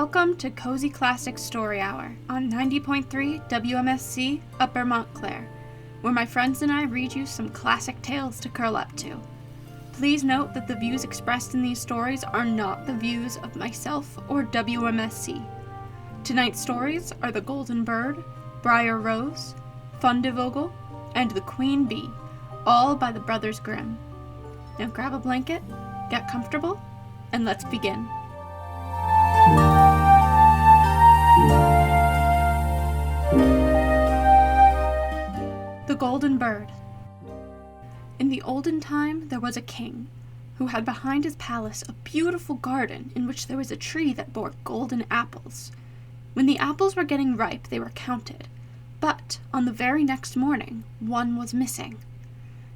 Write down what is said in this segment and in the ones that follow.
Welcome to Cozy Classic Story Hour on 90.3 WMSC Upper Montclair, where my friends and I read you some classic tales to curl up to. Please note that the views expressed in these stories are not the views of myself or WMSC. Tonight's stories are The Golden Bird, Briar-Rose, Fundevogel, and The Queen Bee, all by the Brothers Grimm. Now grab a blanket, get comfortable, and let's begin. The Golden Bird. In the olden time, there was a king who had behind his palace a beautiful garden in which there was a tree that bore golden apples. When the apples were getting ripe, they were counted, but on the very next morning, one was missing.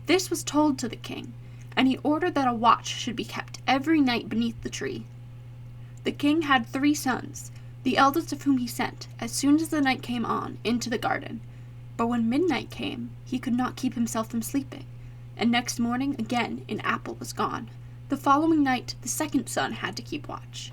This was told to the king, and he ordered that a watch should be kept every night beneath the tree. The king had 3 sons, the eldest of whom he sent, as soon as the night came on, into the garden. But when midnight came, he could not keep himself from sleeping, and next morning again an apple was gone. The following night the second son had to keep watch.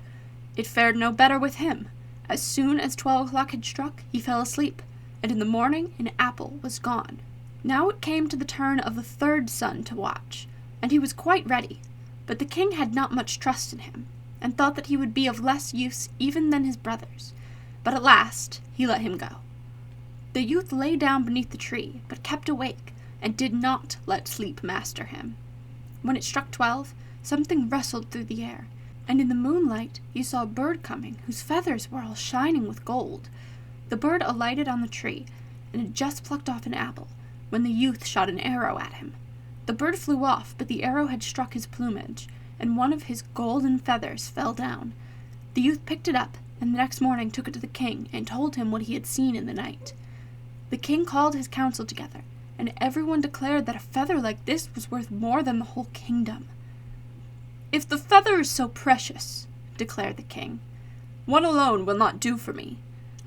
It fared no better with him. As soon as 12 o'clock had struck, he fell asleep, and in the morning an apple was gone. Now it came to the turn of the third son to watch, and he was quite ready, but the king had not much trust in him, and thought that he would be of less use even than his brothers. But at last he let him go. The youth lay down beneath the tree, but kept awake, and did not let sleep master him. When it struck 12, something rustled through the air, and in the moonlight he saw a bird coming, whose feathers were all shining with gold. The bird alighted on the tree, and had just plucked off an apple, when the youth shot an arrow at him. The bird flew off, but the arrow had struck his plumage, and one of his golden feathers fell down. The youth picked it up, and the next morning took it to the king, and told him what he had seen in the night. The king called his council together, and everyone declared that a feather like this was worth more than the whole kingdom. "If the feather is so precious," declared the king, "one alone will not do for me.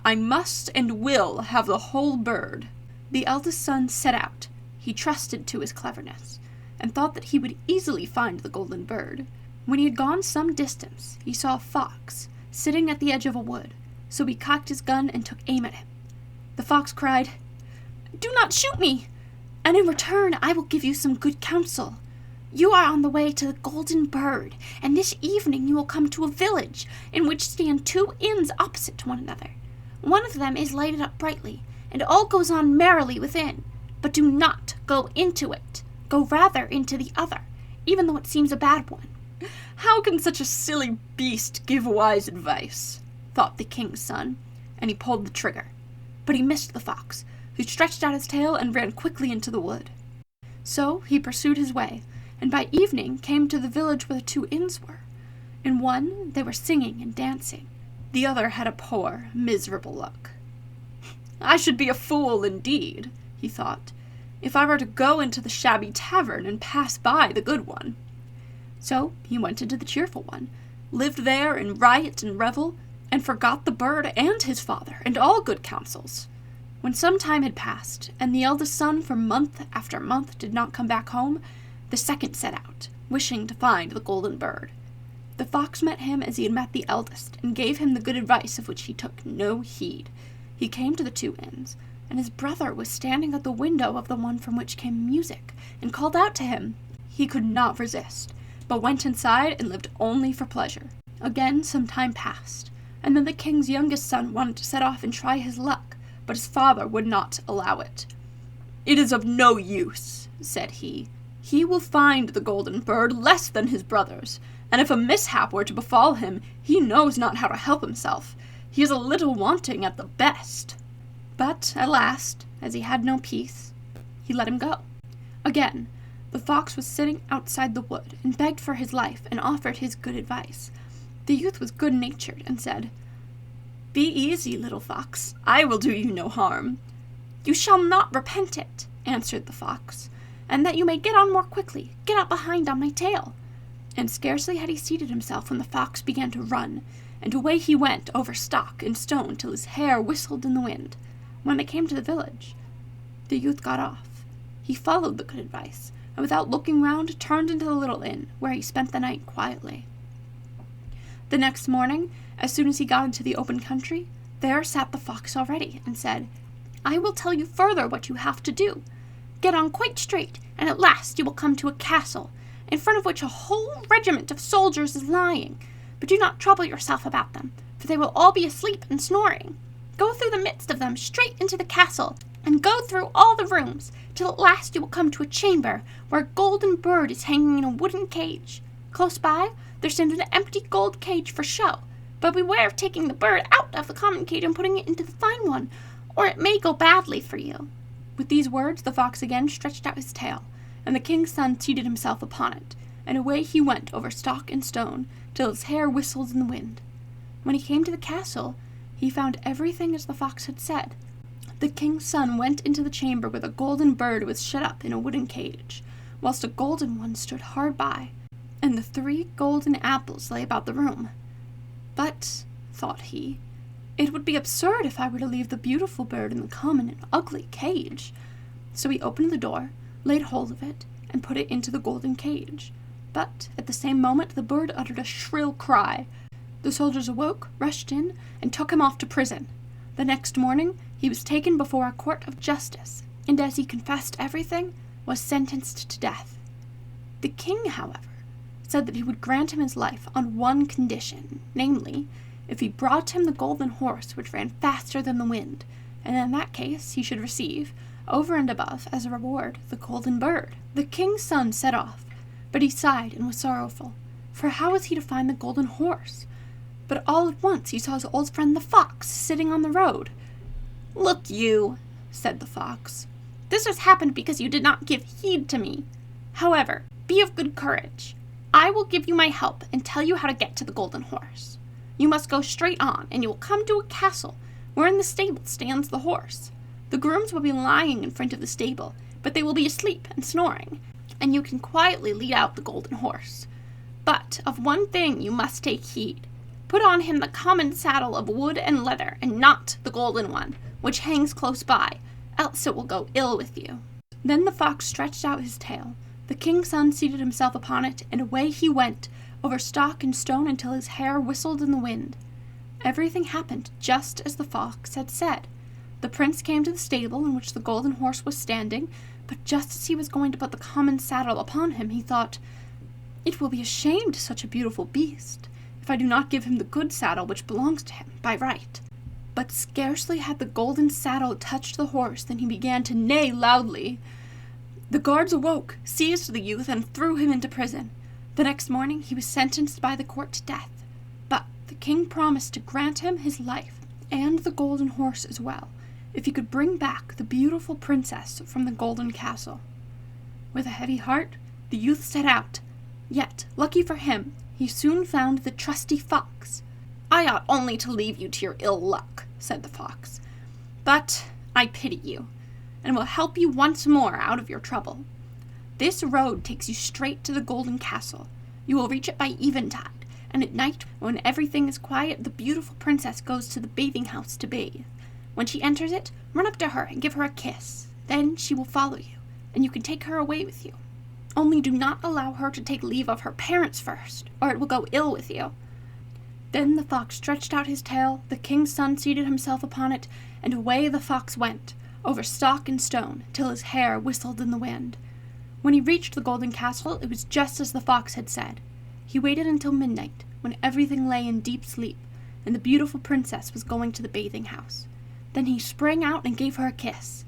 I must and will have the whole bird." The eldest son set out. He trusted to his cleverness, and thought that he would easily find the golden bird. When he had gone some distance, he saw a fox sitting at the edge of a wood, so he cocked his gun and took aim at him. The fox cried, "Do not shoot me, and in return I will give you some good counsel. You are on the way to the Golden Bird, and this evening you will come to a village in which stand 2 inns opposite to one another. One of them is lighted up brightly, and all goes on merrily within, but do not go into it. Go rather into the other, even though it seems a bad one." "How can such a silly beast give wise advice?" thought the king's son, and he pulled the trigger. But he missed the fox, who stretched out his tail and ran quickly into the wood. So he pursued his way, and by evening came to the village where the 2 inns were. In one they were singing and dancing. The other had a poor, miserable look. "I should be a fool indeed," he thought, "if I were to go into the shabby tavern and pass by the good one." So he went into the cheerful one, lived there in riot and revel, and forgot the bird and his father and all good counsels. When some time had passed, and the eldest son for month after month did not come back home, the second set out, wishing to find the golden bird. The fox met him as he had met the eldest, and gave him the good advice of which he took no heed. He came to the 2 inns, and his brother was standing at the window of the one from which came music, and called out to him. He could not resist, but went inside and lived only for pleasure. Again some time passed, and then the king's youngest son wanted to set off and try his luck, but his father would not allow it. "It is of no use," said he. "He will find the golden bird less than his brothers, and if a mishap were to befall him, he knows not how to help himself. He is a little wanting at the best." But at last, as he had no peace, he let him go. Again, the fox was sitting outside the wood, and begged for his life, and offered his good advice. The youth was good-natured, and said, "Be easy, little fox. I will do you no harm." "You shall not repent it," answered the fox, "and that you may get on more quickly, get up behind on my tail." And scarcely had he seated himself when the fox began to run, and away he went over stock and stone till his hair whistled in the wind. When they came to the village, the youth got off. He followed the good advice, and without looking round turned into the little inn, where he spent the night quietly. The next morning, as soon as he got into the open country, there sat the fox already, and said, "I will tell you further what you have to do. Get on quite straight, and at last you will come to a castle, in front of which a whole regiment of soldiers is lying. But do not trouble yourself about them, for they will all be asleep and snoring. Go through the midst of them straight into the castle, and go through all the rooms, till at last you will come to a chamber where a golden bird is hanging in a wooden cage. Close by, there stands an empty gold cage for show, but beware of taking the bird out of the common cage and putting it into the fine one, or it may go badly for you." With these words, the fox again stretched out his tail, and the king's son seated himself upon it, and away he went over stock and stone, till his hair whistled in the wind. When he came to the castle, he found everything as the fox had said. The king's son went into the chamber where the golden bird was shut up in a wooden cage, whilst a golden one stood hard by, and the 3 golden apples lay about the room. "But," thought he, "it would be absurd if I were to leave the beautiful bird in the common and ugly cage." So he opened the door, laid hold of it, and put it into the golden cage. But at the same moment the bird uttered a shrill cry. The soldiers awoke, rushed in, and took him off to prison. The next morning he was taken before a court of justice, and as he confessed everything, was sentenced to death. The king, however, said that he would grant him his life on one condition, namely, if he brought him the golden horse which ran faster than the wind, and in that case he should receive, over and above, as a reward, the golden bird. The king's son set off, but he sighed and was sorrowful, for how was he to find the golden horse? But all at once he saw his old friend the fox sitting on the road. "Look you," said the fox, "this has happened because you did not give heed to me. However, be of good courage. I will give you my help and tell you how to get to the golden horse. You must go straight on, and you will come to a castle, where in the stable stands the horse. The grooms will be lying in front of the stable, but they will be asleep and snoring, and you can quietly lead out the golden horse. But of one thing you must take heed. Put on him the common saddle of wood and leather, and not the golden one, which hangs close by, else it will go ill with you." Then the fox stretched out his tail. The king's son seated himself upon it, and away he went, over stock and stone until his hair whistled in the wind. Everything happened just as the fox had said. The prince came to the stable in which the golden horse was standing, but just as he was going to put the common saddle upon him, he thought, "It will be a shame to such a beautiful beast, if I do not give him the good saddle which belongs to him by right." But scarcely had the golden saddle touched the horse than he began to neigh loudly. The guards awoke, seized the youth, and threw him into prison. The next morning he was sentenced by the court to death, but the king promised to grant him his life, and the golden horse as well, if he could bring back the beautiful princess from the golden castle. With a heavy heart, the youth set out, yet, lucky for him, he soon found the trusty fox. "I ought only to leave you to your ill luck," said the fox, "but I pity you, and will help you once more out of your trouble. This road takes you straight to the golden castle. You will reach it by eventide, and at night, when everything is quiet, the beautiful princess goes to the bathing house to bathe. When she enters it, run up to her and give her a kiss. Then she will follow you, and you can take her away with you. Only do not allow her to take leave of her parents first, or it will go ill with you." Then the fox stretched out his tail, the king's son seated himself upon it, and away the fox went, over stock and stone, till his hair whistled in the wind. When he reached the golden castle, it was just as the fox had said. He waited until midnight, when everything lay in deep sleep, and the beautiful princess was going to the bathing house. Then he sprang out and gave her a kiss.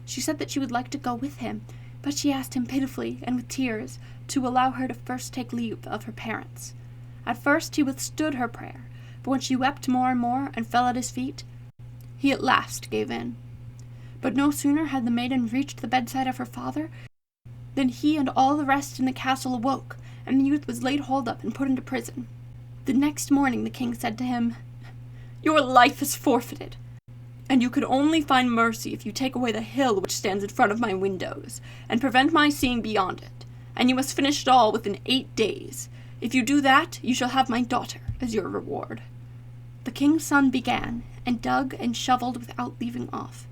She said that she would like to go with him, but she asked him pitifully and with tears to allow her to first take leave of her parents. At first he withstood her prayer, but when she wept more and more and fell at his feet, he at last gave in. But no sooner had the maiden reached the bedside of her father than he and all the rest in the castle awoke, and the youth was laid hold up and put into prison. The next morning the king said to him, "Your life is forfeited, and you could only find mercy if you take away the hill which stands in front of my windows, and prevent my seeing beyond it, and you must finish it all within 8 days. If you do that, you shall have my daughter as your reward." The king's son began, and dug and shoveled without leaving off.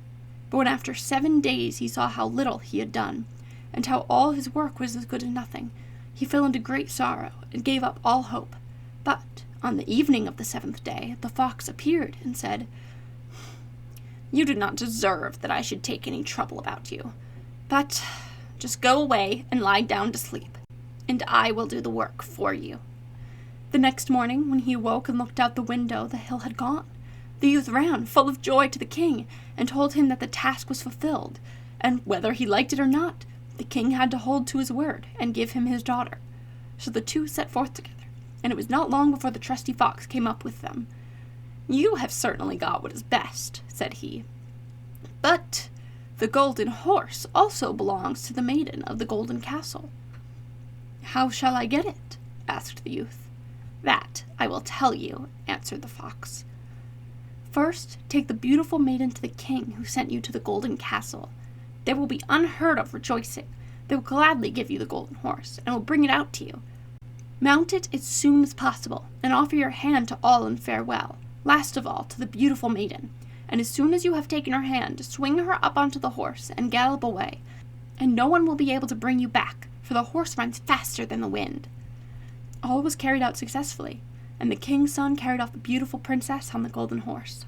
But when after 7 days he saw how little he had done, and how all his work was as good as nothing, he fell into great sorrow, and gave up all hope. But, On the evening of the 7th day, the fox appeared and said, "You do not deserve that I should take any trouble about you, but just go away and lie down to sleep, and I will do the work for you." The next morning, when he awoke and looked out the window, the hill had gone. The youth ran, full of joy, to the king, and told him that the task was fulfilled, and whether he liked it or not, the king had to hold to his word and give him his daughter. So the two set forth together, and it was not long before the trusty fox came up with them. "You have certainly got what is best," said he, "but the golden horse also belongs to the maiden of the golden castle." "How shall I get it?" asked the youth. "That I will tell you," answered the fox. "First, take the beautiful maiden to the king who sent you to the golden castle. There will be unheard of rejoicing. They will gladly give you the golden horse, and will bring it out to you. Mount it as soon as possible, and offer your hand to all in farewell, last of all to the beautiful maiden, and as soon as you have taken her hand, swing her up onto the horse and gallop away, and no one will be able to bring you back, for the horse runs faster than the wind." All was carried out successfully, and the king's son carried off the beautiful princess on the golden horse.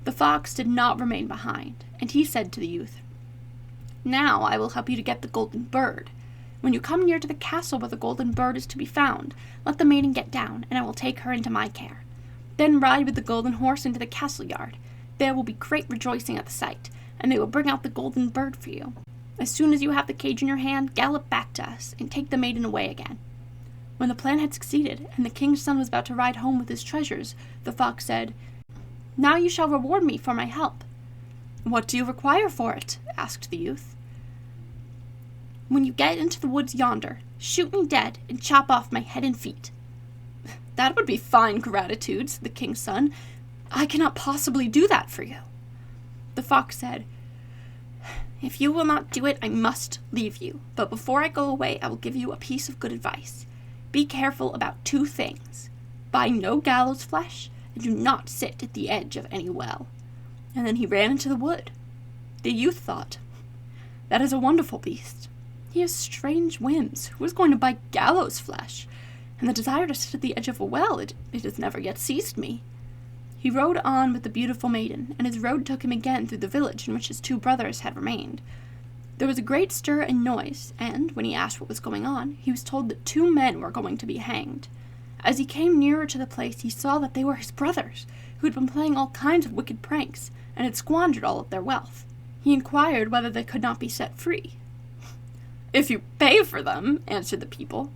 The fox did not remain behind, and he said to the youth, "Now I will help you to get the golden bird. When you come near to the castle where the golden bird is to be found, let the maiden get down, and I will take her into my care. Then ride with the golden horse into the castle yard. There will be great rejoicing at the sight, and they will bring out the golden bird for you. As soon as you have the cage in your hand, gallop back to us, and take the maiden away again." When the plan had succeeded, and the king's son was about to ride home with his treasures, the fox said, "Now you shall reward me for my help." "What do you require for it?" asked the youth. "When you get into the woods yonder, shoot me dead and chop off my head and feet." "That would be fine gratitude," said the king's son. "I cannot possibly do that for you." The fox said, "If you will not do it, I must leave you. But before I go away, I will give you a piece of good advice. Be careful about 2 things. Buy no gallows flesh, and do not sit at the edge of any well." And then he ran into the wood. The youth thought, "That is a wonderful beast. He has strange whims. Who is going to buy gallows flesh? And the desire to sit at the edge of a well, it has never yet seized me." He rode on with the beautiful maiden, and his road took him again through the village in which his 2 brothers had remained. There was a great stir and noise, and, when he asked what was going on, he was told that 2 men were going to be hanged. As he came nearer to the place, he saw that they were his brothers, who had been playing all kinds of wicked pranks, and had squandered all of their wealth. He inquired whether they could not be set free. "If you pay for them," answered the people.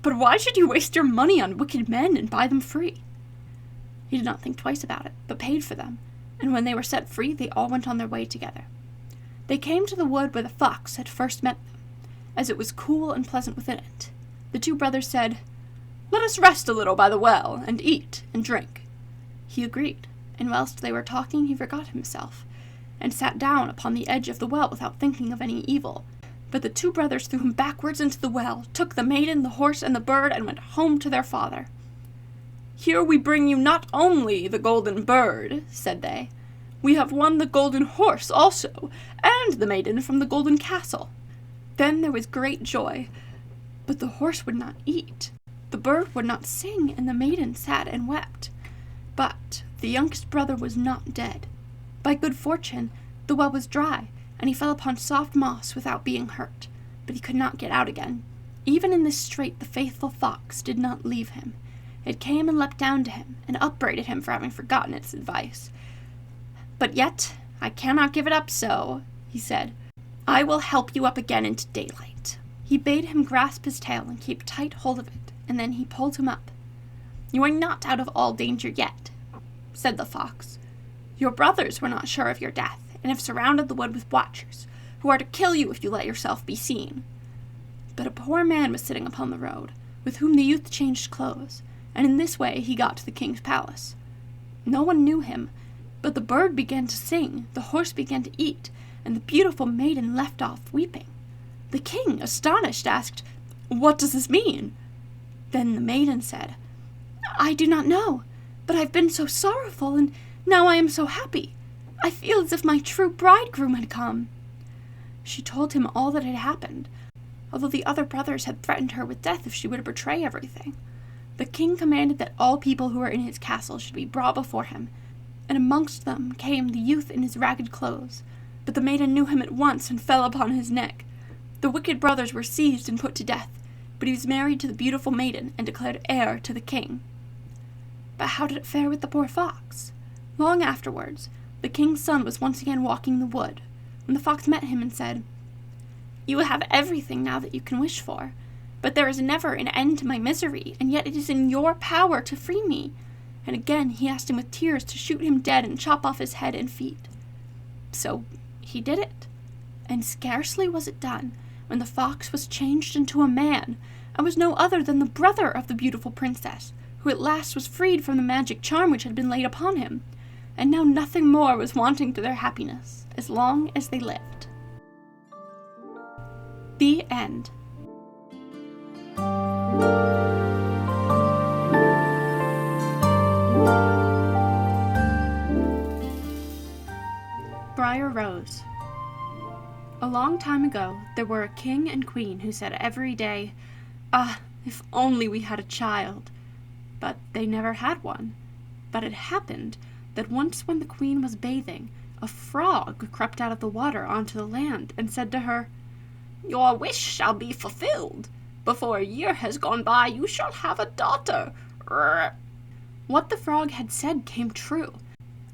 "But why should you waste your money on wicked men and buy them free?" He did not think twice about it, but paid for them, and when they were set free, they all went on their way together. They came to the wood where the fox had first met them, as it was cool and pleasant within it. The 2 brothers said, "Let us rest a little by the well, and eat and drink." He agreed, and whilst they were talking, he forgot himself, and sat down upon the edge of the well without thinking of any evil. But the 2 brothers threw him backwards into the well, took the maiden, the horse, and the bird, and went home to their father. "Here we bring you not only the golden bird," said they, "we have won the golden horse also, and the maiden from the golden castle." Then there was great joy, but the horse would not eat, the bird would not sing, and the maiden sat and wept. But the youngest brother was not dead. By good fortune, the well was dry, and he fell upon soft moss without being hurt, but he could not get out again. Even in this strait the faithful fox did not leave him. It came and leapt down to him, and upbraided him for having forgotten its advice. "But yet I cannot give it up so," he said. "I will help you up again into daylight." He bade him grasp his tail and keep tight hold of it, and then he pulled him up. "You are not out of all danger yet," said the fox. "Your brothers were not sure of your death, and have surrounded the wood with watchers, who are to kill you if you let yourself be seen." But a poor man was sitting upon the road, with whom the youth changed clothes, and in this way he got to the king's palace. No one knew him, but the bird began to sing, the horse began to eat, and the beautiful maiden left off weeping. The king, astonished, asked, "What does this mean?" Then the maiden said, "I do not know, but I've been so sorrowful, and now I am so happy. I feel as if my true bridegroom had come." She told him all that had happened, although the other brothers had threatened her with death if she were to betray everything. The king commanded that all people who were in his castle should be brought before him, and amongst them came the youth in his ragged clothes. But the maiden knew him at once and fell upon his neck. The wicked brothers were seized and put to death, but he was married to the beautiful maiden and declared heir to the king. But how did it fare with the poor fox? Long afterwards, the king's son was once again walking the wood, when the fox met him and said, "You have everything now that you can wish for, but there is never an end to my misery, and yet it is in your power to free me." And again he asked him with tears to shoot him dead and chop off his head and feet. So he did it, and scarcely was it done when the fox was changed into a man, and was no other than the brother of the beautiful princess, who at last was freed from the magic charm which had been laid upon him, and now nothing more was wanting to their happiness, as long as they lived. The end. Briar-Rose. A long time ago, there were a king and queen who said every day, "Ah, if only we had a child." But they never had one. But it happened that once when the queen was bathing, a frog crept out of the water onto the land and said to her, "Your wish shall be fulfilled. Before a year has gone by, you shall have a daughter." What the frog had said came true,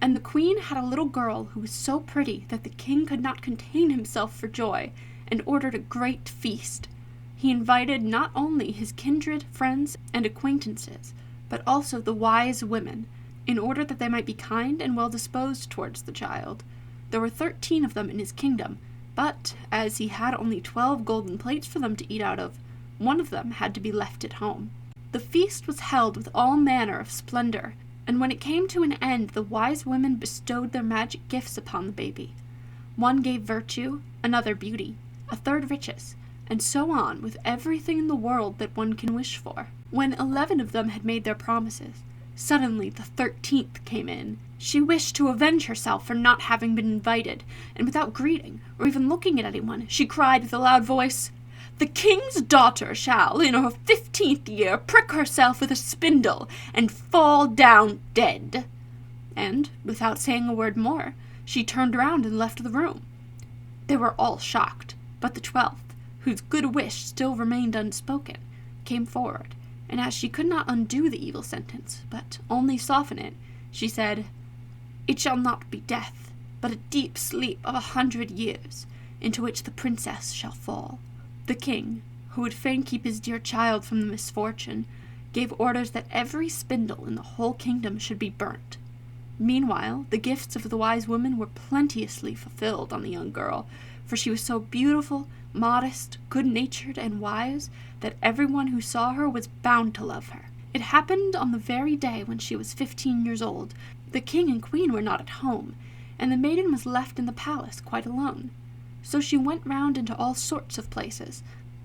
and the queen had a little girl who was so pretty that the king could not contain himself for joy, and ordered a great feast. He invited not only his kindred, friends, and acquaintances, but also the wise women, in order that they might be kind and well disposed towards the child. There were 13 of them in his kingdom, but as he had only 12 golden plates for them to eat out of, one of them had to be left at home. The feast was held with all manner of splendor, and when it came to an end, the wise women bestowed their magic gifts upon the baby. One gave virtue, another beauty, a third riches, and so on with everything in the world that one can wish for. When 11 of them had made their promises, suddenly the 13th came in. She wished to avenge herself for not having been invited, and without greeting or even looking at anyone, she cried with a loud voice, "The king's daughter shall, in her 15th year, prick herself with a spindle and fall down dead." And, without saying a word more, she turned round and left the room. They were all shocked, but the 12th, whose good wish still remained unspoken, came forward, and as she could not undo the evil sentence, but only soften it, she said, "It shall not be death, but a deep sleep of 100 years, into which the princess shall fall." The king, who would fain keep his dear child from the misfortune, gave orders that every spindle in the whole kingdom should be burnt. Meanwhile, the gifts of the wise women were plenteously fulfilled on the young girl, for she was so beautiful, modest, good-natured, and wise that everyone who saw her was bound to love her. It happened on the very day when she was 15 years old. The king and queen were not at home, and the maiden was left in the palace quite alone. So she went round into all sorts of places,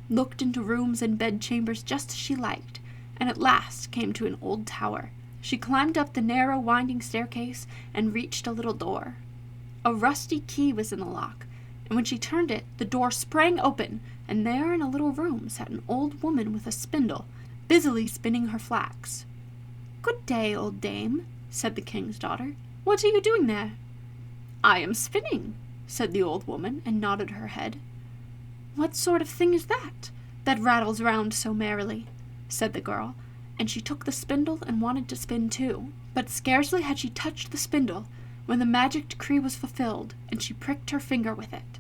looked into rooms and bedchambers just as she liked, and at last came to an old tower. She climbed up the narrow winding staircase and reached a little door. A rusty key was in the lock, and when she turned it, the door sprang open, and there in a little room sat an old woman with a spindle, busily spinning her flax. "Good day, old dame," said the king's daughter. "What are you doing there?" "I am spinning," said the old woman, and nodded her head. "What sort of thing is that rattles round so merrily?" said the girl, and she took the spindle and wanted to spin too. But scarcely had she touched the spindle when the magic decree was fulfilled, and she pricked her finger with it.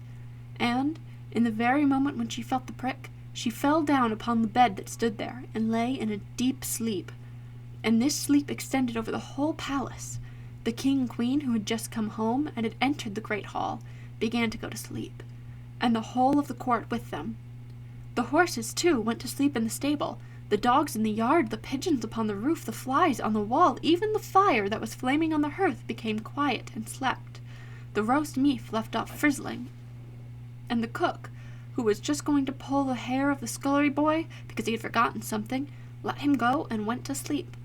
And, in the very moment when she felt the prick, she fell down upon the bed that stood there, and lay in a deep sleep. And this sleep extended over the whole palace. The king and queen, who had just come home and had entered the great hall, began to go to sleep, and the whole of the court with them. The horses, too, went to sleep in the stable, the dogs in the yard, the pigeons upon the roof, the flies on the wall, even the fire that was flaming on the hearth became quiet and slept. The roast meat left off frizzling, and the cook, who was just going to pull the hair of the scullery boy because he had forgotten something, let him go and went to sleep.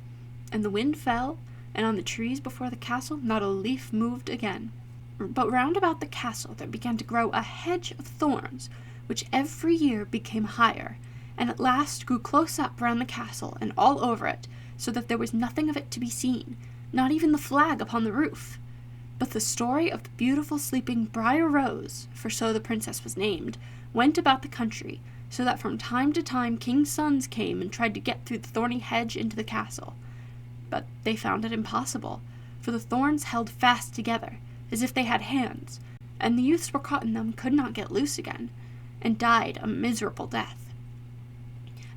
And the wind fell, and on the trees before the castle not a leaf moved again. But round about the castle there began to grow a hedge of thorns, which every year became higher, and at last grew close up round the castle and all over it, so that there was nothing of it to be seen, not even the flag upon the roof. But the story of the beautiful sleeping Briar-Rose, for so the princess was named, went about the country, so that from time to time king's sons came and tried to get through the thorny hedge into the castle. But they found it impossible, for the thorns held fast together, as if they had hands, and the youths were caught in them could not get loose again, and died a miserable death.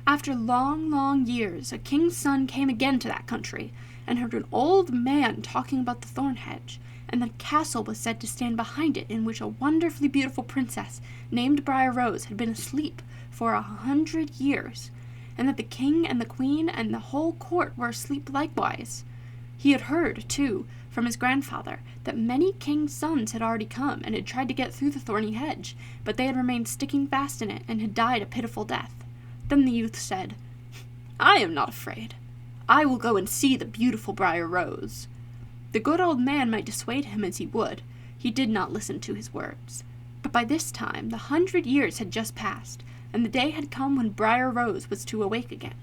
After long, long years, a king's son came again to that country, and heard an old man talking about the thorn hedge, and the castle was said to stand behind it, in which a wonderfully beautiful princess named Briar-Rose had been asleep for 100 years, and that the king and the queen and the whole court were asleep likewise. He had heard, too, from his grandfather, that many king's sons had already come and had tried to get through the thorny hedge, but they had remained sticking fast in it and had died a pitiful death. Then the youth said, "I am not afraid. I will go and see the beautiful Briar-Rose." The good old man might dissuade him as he would, he did not listen to his words. But by this time the 100 years had just passed, and the day had come when Briar-Rose was to awake again.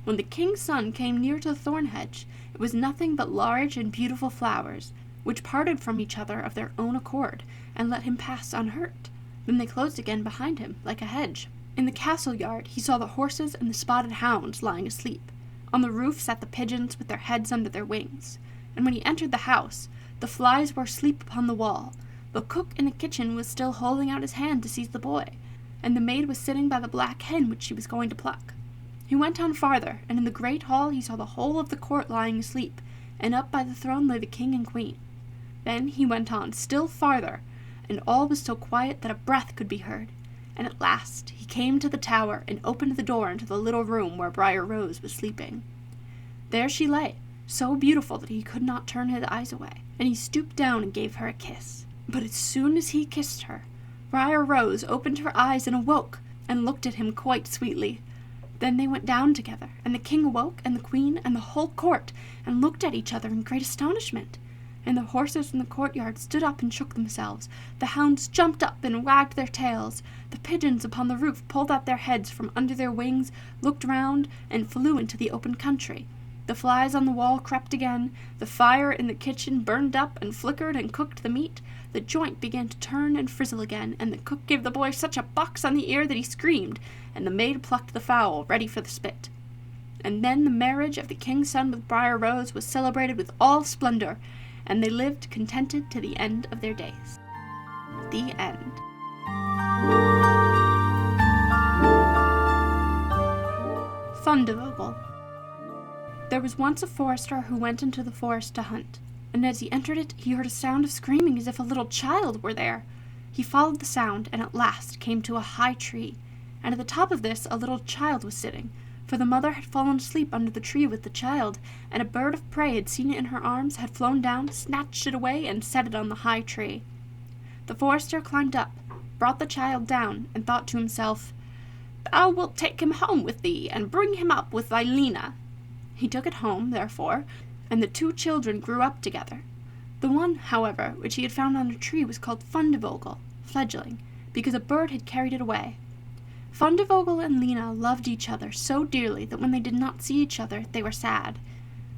When the king's son came near to the thorn hedge, it was nothing but large and beautiful flowers, which parted from each other of their own accord, and let him pass unhurt. Then they closed again behind him, like a hedge. In the castle yard he saw the horses and the spotted hounds lying asleep. On the roof sat the pigeons with their heads under their wings. And when he entered the house, the flies were asleep upon the wall. The cook in the kitchen was still holding out his hand to seize the boy, and the maid was sitting by the black hen which she was going to pluck. He went on farther, and in the great hall he saw the whole of the court lying asleep, and up by the throne lay the king and queen. Then he went on still farther, and all was so quiet that a breath could be heard, and at last he came to the tower and opened the door into the little room where Briar-Rose was sleeping. There she lay, so beautiful that he could not turn his eyes away, and he stooped down and gave her a kiss. But as soon as he kissed her, Briar-Rose opened her eyes and awoke, and looked at him quite sweetly. Then they went down together, and the king awoke, and the queen, and the whole court, and looked at each other in great astonishment. And the horses in the courtyard stood up and shook themselves, the hounds jumped up and wagged their tails, the pigeons upon the roof pulled out their heads from under their wings, looked round, and flew into the open country. The flies on the wall crept again, the fire in the kitchen burned up and flickered and cooked the meat, the joint began to turn and frizzle again, and the cook gave the boy such a box on the ear that he screamed, and the maid plucked the fowl ready for the spit. And then the marriage of the king's son with Briar-Rose was celebrated with all splendor, and they lived contented to the end of their days. The end. Fundevogel. There was once a forester who went into the forest to hunt, and as he entered it he heard a sound of screaming as if a little child were there. He followed the sound, and at last came to a high tree, and at the top of this a little child was sitting, for the mother had fallen asleep under the tree with the child, and a bird of prey had seen it in her arms, had flown down, snatched it away, and set it on the high tree. The forester climbed up, brought the child down, and thought to himself, "Thou wilt take him home with thee, and bring him up with thy Lena." He took it home, therefore, and the two children grew up together. The one, however, which he had found on a tree was called Fundevogel, fledgling, because a bird had carried it away. Fundevogel and Lena loved each other so dearly that when they did not see each other they were sad.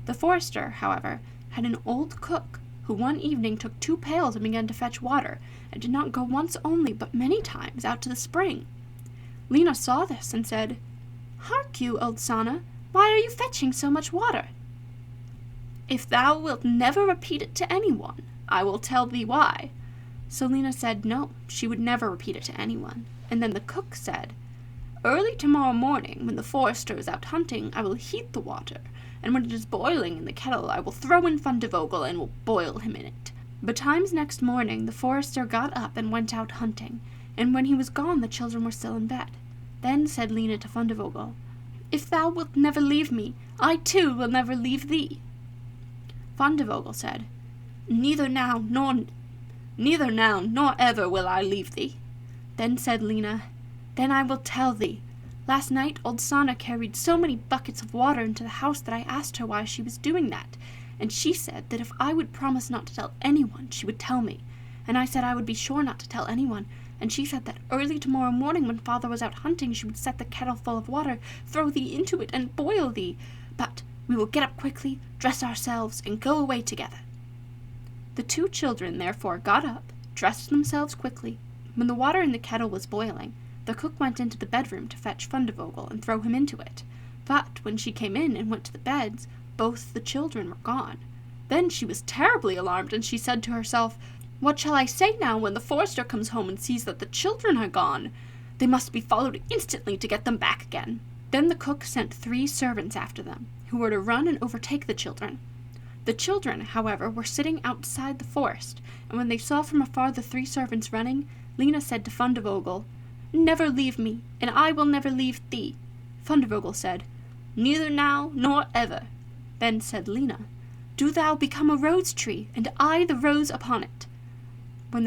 The forester, however, had an old cook, who one evening took 2 pails and began to fetch water, and did not go once only, but many times, out to the spring. Lena saw this, and said, "Hark you, old Sanna, why are you fetching so much water?" "If thou wilt never repeat it to anyone, I will tell thee why." So Lena said no, she would never repeat it to anyone. And then the cook said, "Early tomorrow morning, when the forester is out hunting, I will heat the water, and when it is boiling in the kettle, I will throw in Fundevogel and will boil him in it." Betimes next morning the forester got up and went out hunting, and when he was gone the children were still in bed. Then said Lena to Fundevogel, "If thou wilt never leave me, I too will never leave thee." Fundevogel said, Neither now nor ever will I leave thee." Then said Lena, "Then I will tell thee. Last night old Sanna carried so many buckets of water into the house that I asked her why she was doing that, and she said that if I would promise not to tell anyone, she would tell me, and I said I would be sure not to tell anyone, and she said that early tomorrow morning when father was out hunting she would set the kettle full of water, throw thee into it, and boil thee. But we will get up quickly, dress ourselves, and go away together." The 2 children therefore got up, dressed themselves quickly. When the water in the kettle was boiling, the cook went into the bedroom to fetch Fundevogel and throw him into it. But when she came in and went to the beds, both the children were gone. Then she was terribly alarmed, and she said to herself, "What shall I say now when the forester comes home and sees that the children are gone? They must be followed instantly to get them back again." Then the cook sent 3 servants after them, who were to run and overtake the children. The children, however, were sitting outside the forest, and when they saw from afar the 3 servants running, Lena said to Fundevogel, "Never leave me, and I will never leave thee." Fundevogel said, "Neither now nor ever." Then said Lena, "Do thou become a rose tree, and I the rose upon it." When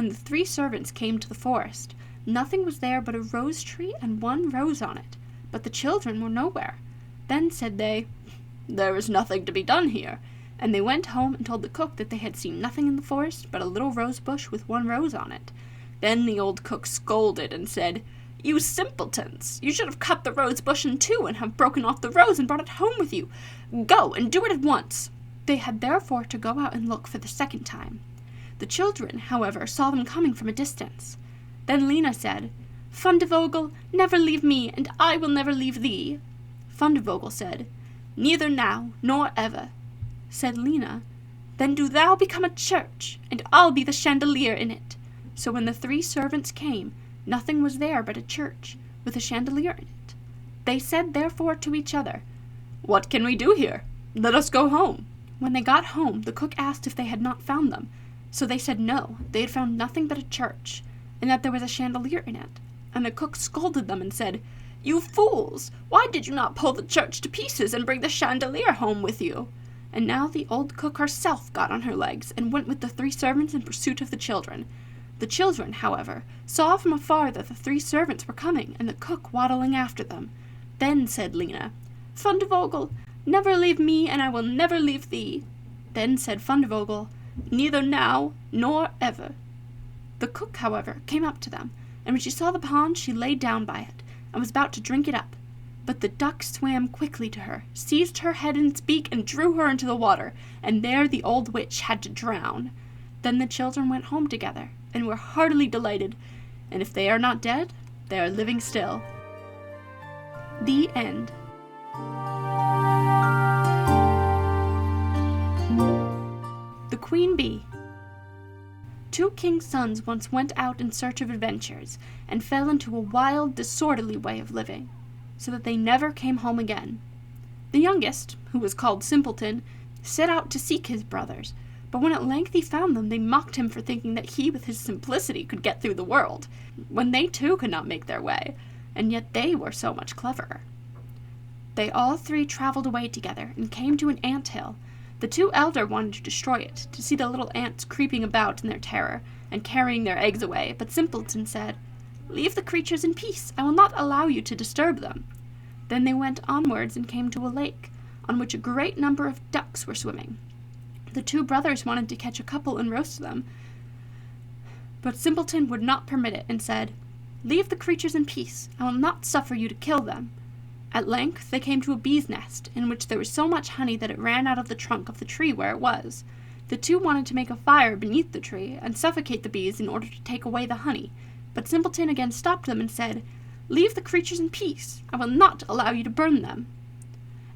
the 3 servants came to the forest, nothing was there but a rose tree and 1 rose on it, but the children were nowhere. Then said they, "There is nothing to be done here," and they went home and told the cook that they had seen nothing in the forest but a little rose bush with 1 rose on it. Then the old cook scolded and said, "You simpletons! You should have cut the rose bush in 2 and have broken off the rose and brought it home with you. Go and do it at once." They had therefore to go out and look for the 2nd time. The children, however, saw them coming from a distance. Then Lena said, "Fundevogel, never leave me, and I will never leave thee." Fundevogel said, "Neither now nor ever." Said Lena, "Then do thou become a church, and I'll be the chandelier in it." So when the 3 servants came, nothing was there but a church, with a chandelier in it. They said therefore to each other, "What can we do here? Let us go home." When they got home, the cook asked if they had not found them. So they said no, they had found nothing but a church, and that there was a chandelier in it. And the cook scolded them and said, "You fools! Why did you not pull the church to pieces and bring the chandelier home with you?" And now the old cook herself got on her legs and went with the 3 servants in pursuit of the children. The children, however, saw from afar that the 3 servants were coming, and the cook waddling after them. Then said Lena, "Fundevogel, never leave me, and I will never leave thee." Then said Fundevogel, "Neither now nor ever." The cook, however, came up to them, and when she saw the pond she lay down by it, and was about to drink it up. But the duck swam quickly to her, seized her head in its beak, and drew her into the water, and there the old witch had to drown. Then the children went home together, and were heartily delighted, and if they are not dead, they are living still. The end. The Queen Bee. 2 kings' sons once went out in search of adventures, and fell into a wild, disorderly way of living, so that they never came home again. The youngest, who was called Simpleton, set out to seek his brothers, but when at length he found them, they mocked him for thinking that he with his simplicity could get through the world, when they too could not make their way, and yet they were so much cleverer. They all 3 traveled away together, and came to an ant-hill. The 2 elder wanted to destroy it, to see the little ants creeping about in their terror, and carrying their eggs away, but Simpleton said, "Leave the creatures in peace, I will not allow you to disturb them." Then they went onwards and came to a lake, on which a great number of ducks were swimming. The 2 brothers wanted to catch a couple and roast them, but Simpleton would not permit it, and said, "Leave the creatures in peace, I will not suffer you to kill them." At length they came to a bee's nest, in which there was so much honey that it ran out of the trunk of the tree where it was. The 2 wanted to make a fire beneath the tree, and suffocate the bees in order to take away the honey, but Simpleton again stopped them and said, "Leave the creatures in peace, I will not allow you to burn them."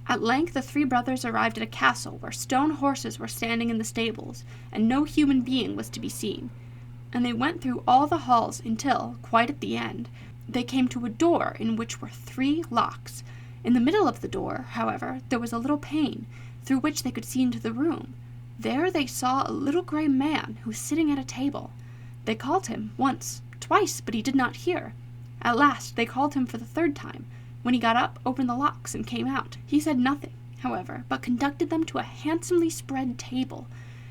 At length the 3 brothers arrived at a castle where stone horses were standing in the stables, and no human being was to be seen. And they went through all the halls until, quite at the end, they came to a door in which were 3 locks. In the middle of the door, however, there was a little pane, through which they could see into the room. There they saw a little gray man who was sitting at a table. They called him once, twice, but he did not hear. At last they called him for the 3rd time. When he got up, opened the locks, and came out. He said nothing, however, but conducted them to a handsomely spread table,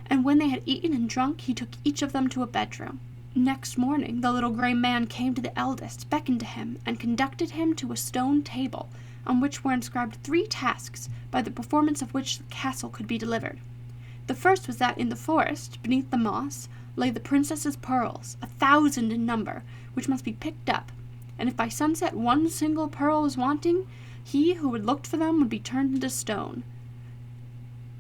and when they had eaten and drunk, he took each of them to a bedroom. Next morning the little gray man came to the eldest, beckoned to him, and conducted him to a stone table, on which were inscribed 3 tasks, by the performance of which the castle could be delivered. The first was that in the forest, beneath the moss, lay the princess's pearls, 1,000 in number, which must be picked up, and if by sunset one single pearl was wanting, he who had looked for them would be turned into stone.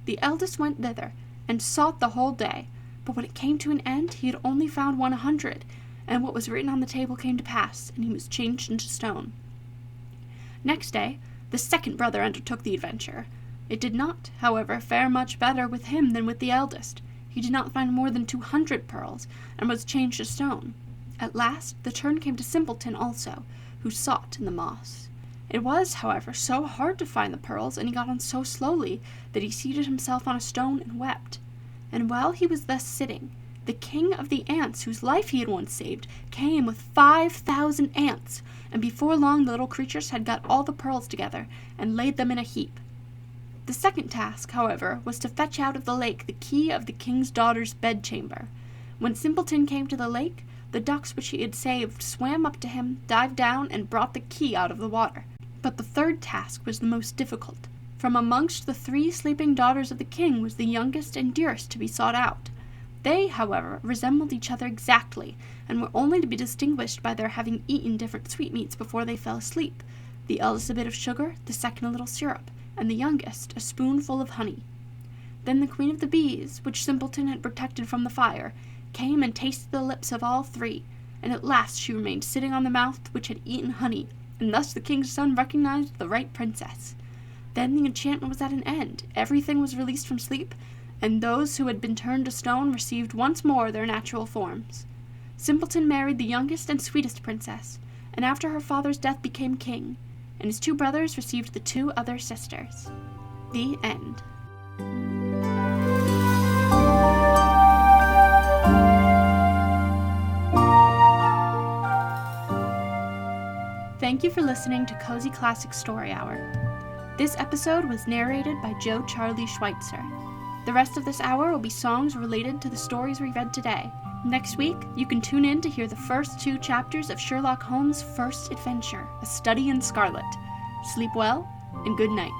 The eldest went thither, and sought the whole day, but when it came to an end, he had only found 100, and what was written on the table came to pass, and he was changed into stone. Next day, the second brother undertook the adventure. It did not, however, fare much better with him than with the eldest. He did not find more than 200 pearls, and was changed to stone. At last, the turn came to Simpleton also, who sought in the moss. It was, however, so hard to find the pearls, and he got on so slowly, that he seated himself on a stone and wept. And while he was thus sitting, the king of the ants, whose life he had once saved, came with 5,000 ants, and before long the little creatures had got all the pearls together, and laid them in a heap. The second task, however, was to fetch out of the lake the key of the king's daughter's bedchamber. When Simpleton came to the lake, the ducks which he had saved swam up to him, dived down, and brought the key out of the water. But the third task was the most difficult. From amongst the 3 sleeping daughters of the king was the youngest and dearest to be sought out. They, however, resembled each other exactly, and were only to be distinguished by their having eaten different sweetmeats before they fell asleep, the eldest a bit of sugar, the second a little syrup, and the youngest a spoonful of honey. Then the queen of the bees, which Simpleton had protected from the fire, came and tasted the lips of all 3, and at last she remained sitting on the mouth which had eaten honey, and thus the king's son recognized the right princess. Then the enchantment was at an end, everything was released from sleep, and those who had been turned to stone received once more their natural forms. Simpleton married the youngest and sweetest princess, and after her father's death became king, and his 2 brothers received the 2 other sisters. The end. Thank you for listening to Cozy Classic Story Hour. This episode was narrated by Joe Charlie Schweitzer. The rest of this hour will be songs related to the stories we read today. Next week, you can tune in to hear the first 2 chapters of Sherlock Holmes' first adventure, A Study in Scarlet. Sleep well, and good night.